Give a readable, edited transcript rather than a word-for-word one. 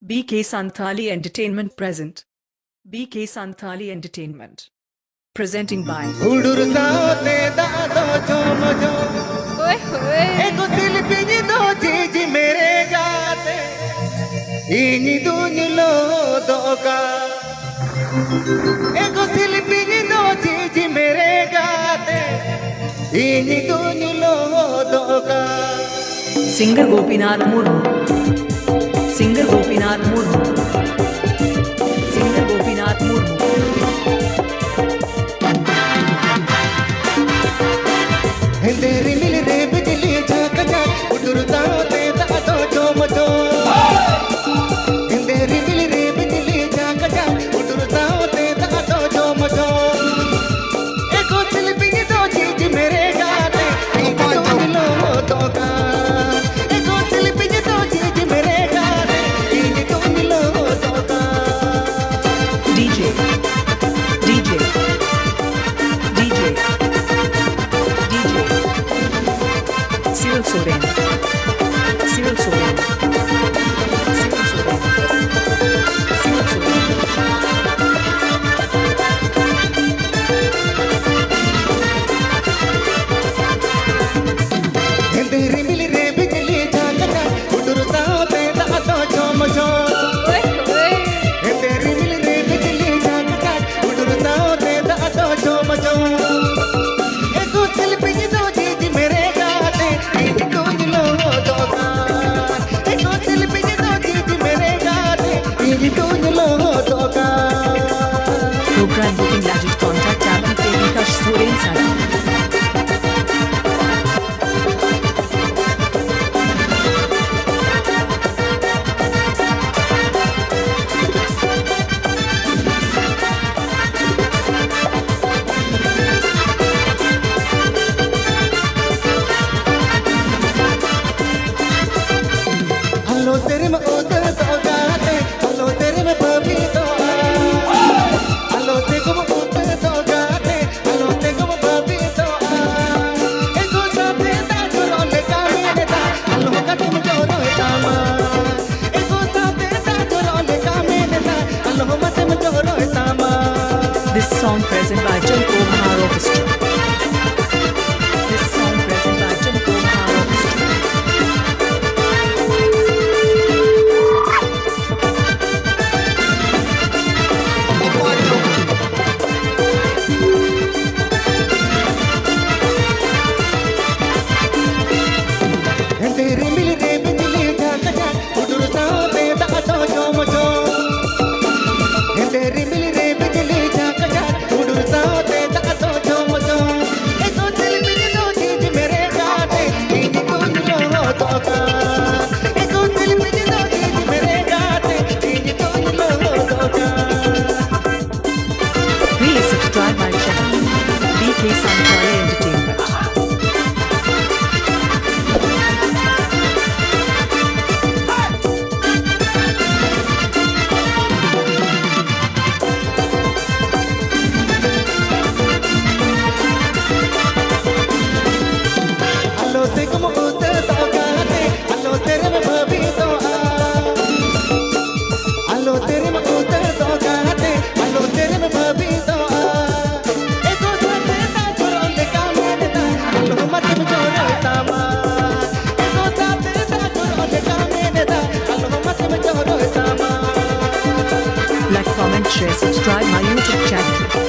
BK Santhali Entertainment present. BK Santhali Entertainment. Presenting by हुडुर साते दादो चोमजो ओए होए एको सिलपिनी दो जीजी मेरे गाते इनी दुनिलो दोगा एको सिलपिनी दो जीजी मेरे गाते इनी दुनिलो दोगा Singer Gopinath Murmu. Singer Gopinath Murmu. Singer Gopinath Murmu. हिंदेरी मिल रे बिजली झाकना हुडुर साते दादो चोमजो हिंदेरी मिल रे बिजली झाकना हुडुर साते दादो चोमजो एको सिलपिनी दो जीजी मेरे गाते इनी दुनिलो दोगा एको सिलपिनी दो जीजी मेरे गाते इनी दुनिलो दोगा DJ. DJ. DJ. DJ. Cyril Soren. Cyril Soren. Cyril Soren. Cyril Soren. हिंदेरी मिल रे बिजली झाकना हुडुर साते दादो चोमजो ओए होए तेरी मिल रे बिजली झाकना हुडुर साते दादो चोमजो एको सिलपिनी दो जीजी मेरे गाते इनी दुनिलो दोगा एको सिलपिनी दो जीजी मेरे गाते इनी दुनिलो दोगा Program booking legend contact Alan Prabhakash Soren Sara. Hello तेरे में उतर दोगाते हेलो तेरे में बबी तो हेलो तेरे में उतर दोगाते हेलो तेरे में बबी तो एको साथे दादो रोले कामे दा हेलो का तुम जोरो तामा एको साथे दादो रोले कामे दा हेलो का तुम जोरो तामा This song present by Janko Mahar Orchestra. This song present by Janko Mahar Orchestra. तेरी मिल रे बिजली झाकना हुडुर साते दादो चोमजो तेरी मिल रे बिजली झाकना हुडुर साते दादो चोमजो एको सिलपिनी दो जीजी मेरे गाते इनी दुनिलो दोगा एको सिलपिनी दो जीजी मेरे गाते इनी दुनिलो दोगा Please subscribe my channel. BK Santhali Entertainment. Hello तेरे में उतर दोगाते हेलो तेरे में बबी तो हेलो तेरे में उतर दोगाते हेलो तेरे में बबी तो एको साथे दादो रोले कामे दा हेलो मत में जोरो तामा एको साथे दादो रोले कामे दा हेलो मत में जोरो तामा Like, comment, share, subscribe my YouTube channel.